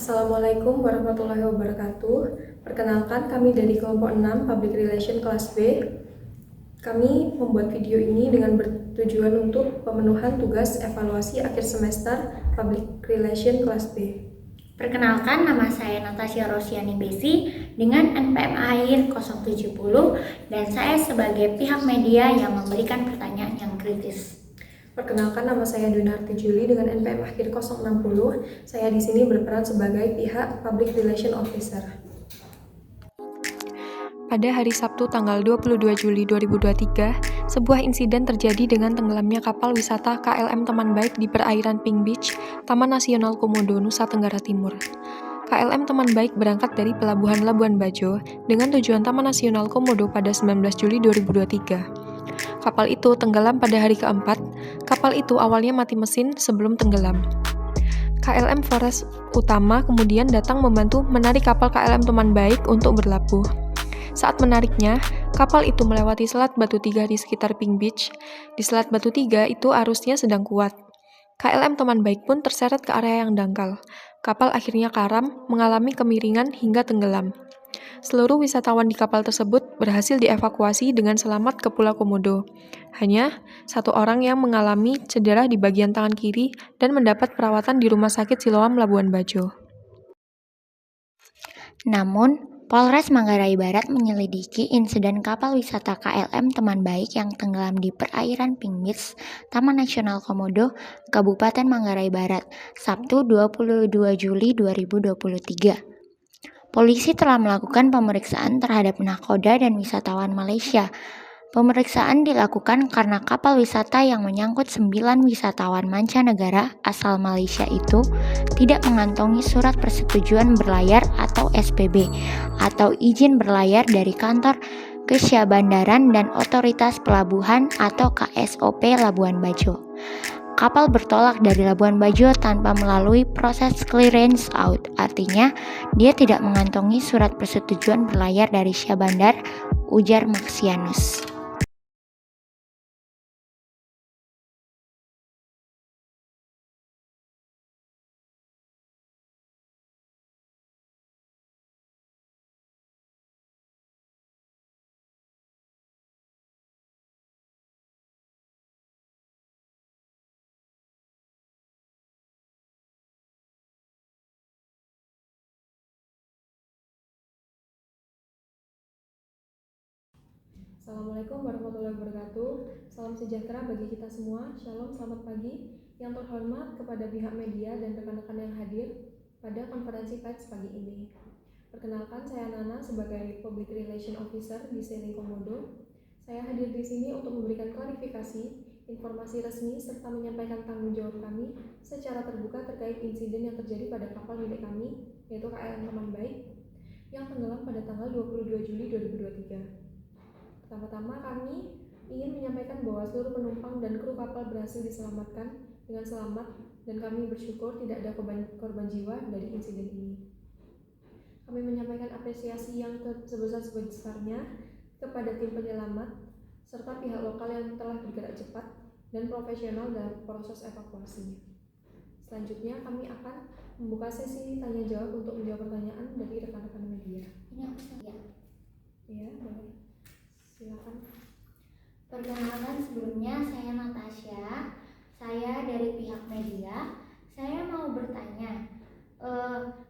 Assalamualaikum warahmatullahi wabarakatuh. Perkenalkan, kami dari kelompok 6 Public Relation kelas B. Kami membuat video ini dengan bertujuan untuk pemenuhan tugas evaluasi akhir semester Public Relation kelas B. Perkenalkan, nama saya Natasha Rosiani Besi dengan NPM akhir 070 dan saya sebagai pihak media yang memberikan pertanyaan yang kritis. Perkenalkan, nama saya Dunarti Juli dengan NPM akhir 060. Saya di sini berperan sebagai pihak Public Relation Officer. Pada hari Sabtu tanggal 22 Juli 2023, sebuah insiden terjadi dengan tenggelamnya kapal wisata KLM Teman Baik di perairan Pink Beach, Taman Nasional Komodo, Nusa Tenggara Timur. KLM Teman Baik berangkat dari Pelabuhan Labuan Bajo dengan tujuan Taman Nasional Komodo pada 19 Juli 2023. Kapal itu tenggelam pada hari keempat. Kapal itu awalnya mati mesin sebelum tenggelam. KLM Forest Utama kemudian datang membantu menarik kapal KLM Teman Baik untuk berlabuh. Saat menariknya, kapal itu melewati Selat Batu Tiga di sekitar Pink Beach. Di Selat Batu Tiga itu arusnya sedang kuat. KLM Teman Baik pun terseret ke area yang dangkal. Kapal akhirnya karam, mengalami kemiringan hingga tenggelam. Seluruh wisatawan di kapal tersebut berhasil dievakuasi dengan selamat ke Pulau Komodo. Hanya satu orang yang mengalami cedera di bagian tangan kiri dan mendapat perawatan di Rumah Sakit Siloam Labuan Bajo. Namun, Polres Manggarai Barat menyelidiki insiden kapal wisata KLM Teman Baik yang tenggelam di perairan Pink Beach, Taman Nasional Komodo, Kabupaten Manggarai Barat, Sabtu 22 Juli 2023. Polisi telah melakukan pemeriksaan terhadap nahkoda dan wisatawan Malaysia. Pemeriksaan dilakukan karena kapal wisata yang menyangkut 9 wisatawan mancanegara asal Malaysia itu tidak mengantongi surat persetujuan berlayar atau SPB atau izin berlayar dari kantor Kesyahbandaran dan Otoritas Pelabuhan atau KSOP Labuan Bajo. Kapal bertolak dari Labuan Bajo tanpa melalui proses clearance out, artinya dia tidak mengantongi surat persetujuan berlayar dari Syahbandar, ujar Maxianus. Assalamualaikum warahmatullahi wabarakatuh. Salam sejahtera bagi kita semua. Shalom, selamat pagi. Yang terhormat kepada pihak media dan rekan-rekan yang hadir pada konferensi pers pagi ini. Perkenalkan, saya Nana sebagai Public Relation Officer di Sailing Komodo. Saya hadir di sini untuk memberikan klarifikasi, informasi resmi, serta menyampaikan tanggung jawab kami secara terbuka terkait insiden yang terjadi pada kapal milik kami, yaitu KLM Teman Baik, yang tenggelam pada tanggal 22 Juli 2023. Pertama-tama kami ingin menyampaikan bahwa seluruh penumpang dan kru kapal berhasil diselamatkan dengan selamat dan kami bersyukur tidak ada korban jiwa dari insiden ini. Kami menyampaikan apresiasi yang sebesar-besarnya kepada tim penyelamat serta pihak lokal yang telah bergerak cepat dan profesional dalam proses evakuasi. Selanjutnya kami akan membuka sesi tanya jawab untuk menjawab pertanyaan dari rekan-rekan media. Ini aku saja. Ya, boleh. Silakan. Perkenalkan, sebelumnya saya Natasha, saya dari pihak media. Saya mau bertanya,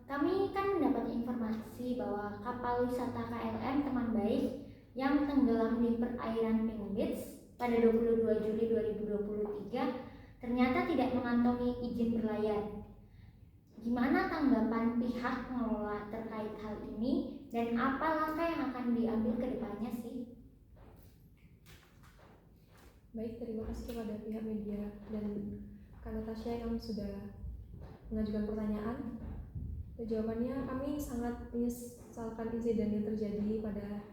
kami kan mendapat informasi bahwa kapal wisata KLM Teman Baik yang tenggelam di perairan Pink Beach pada 22 Juli 2023 ternyata tidak mengantongi izin berlayar. Gimana tanggapan pihak pengelola terkait hal ini dan apa langkah yang akan diambil ke depannya sih? Baik, terima kasih kepada pihak media dan Kak Natasha yang sudah mengajukan pertanyaan. Jawabannya, kami sangat menyesalkan insiden yang terjadi pada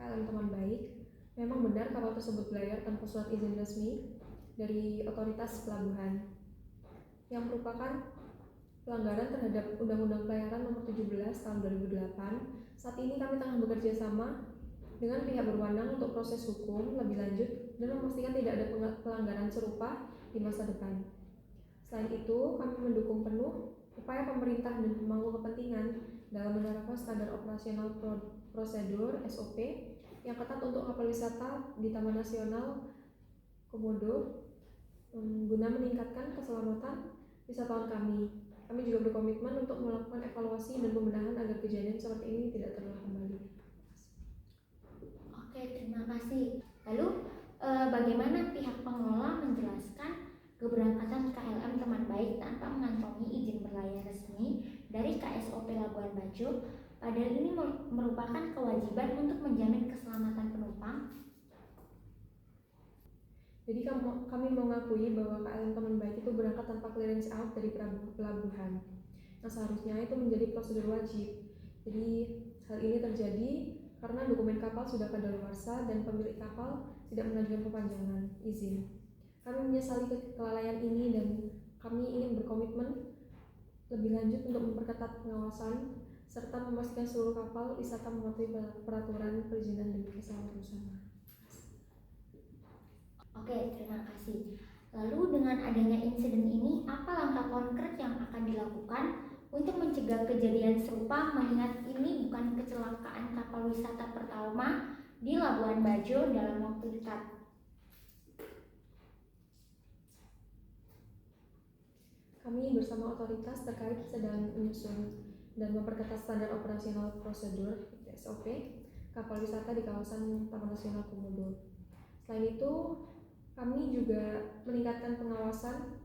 KLM Teman Baik. Memang benar kapal tersebut berlayar tanpa surat izin resmi dari otoritas pelabuhan yang merupakan pelanggaran terhadap Undang-Undang Pelayaran Nomor 17 Tahun 2008. Saat ini kami tengah bekerja sama dengan pihak berwenang untuk proses hukum lebih lanjut dan memastikan tidak ada pelanggaran serupa di masa depan. Selain itu, kami mendukung penuh upaya pemerintah dan pemangku kepentingan dalam menerapkan standar operasional prosedur (SOP) yang ketat untuk kapal wisata di Taman Nasional Komodo guna meningkatkan keselamatan wisatawan kami. Kami juga berkomitmen untuk melakukan evaluasi dan pembenahan agar kejadian seperti ini tidak terulang kembali. Oke, terima kasih. Lalu, bagaimana pihak pengelola menjelaskan keberangkatan KLM Teman Baik tanpa mengantongi izin berlayar resmi dari KSOP Labuan Bajo? Padahal ini merupakan kewajiban untuk menjamin keselamatan penumpang. Jadi kami mengakui bahwa KLM Teman Baik itu berangkat tanpa clearance out dari pelabuhan. Nah, seharusnya itu menjadi prosedur wajib. Jadi hal ini terjadi karena dokumen kapal sudah kadaluarsa dan pemilik kapal tidak mengajukan perpanjangan izin. Kami menyesali kelalaian ini dan kami ingin berkomitmen lebih lanjut untuk memperketat pengawasan serta memastikan seluruh kapal wisata mematuhi peraturan perizinan dan keselamatan bersama. Oke, terima kasih. Lalu dengan adanya insiden ini, apa langkah konkret yang akan dilakukan untuk mencegah kejadian serupa mengingat ini bukan kecelakaan kapal wisata pertama di Labuan Bajo dalam waktu dekat? Kami bersama otoritas terkait sedang menyusun dan memperketat standar operasional prosedur (SOP) kapal wisata di kawasan Taman Nasional Komodo. Selain itu, kami juga meningkatkan pengawasan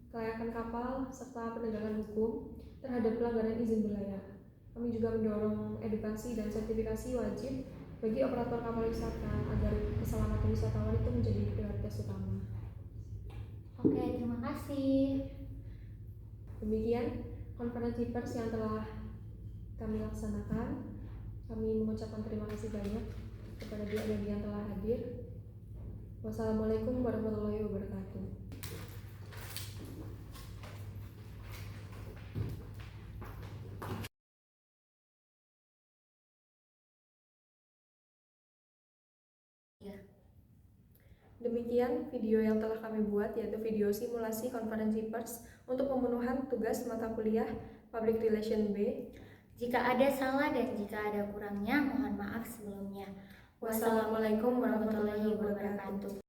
kelayakan kapal serta penegakan hukum terhadap pelanggaran izin berlayar. Kami juga mendorong edukasi dan sertifikasi wajib bagi operator kapal wisata agar keselamatan wisatawan itu menjadi prioritas utama. Oke, terima kasih. Demikian konferensi pers yang telah kami laksanakan. Kami mengucapkan terima kasih banyak kepada pihak media yang telah hadir. Wassalamualaikum warahmatullahi wabarakatuh. Demikian video yang telah kami buat, yaitu video simulasi konferensi pers untuk pemenuhan tugas mata kuliah Public Relation B. Jika ada salah dan jika ada kurangnya, mohon maaf sebelumnya. Wassalamualaikum warahmatullahi wabarakatuh.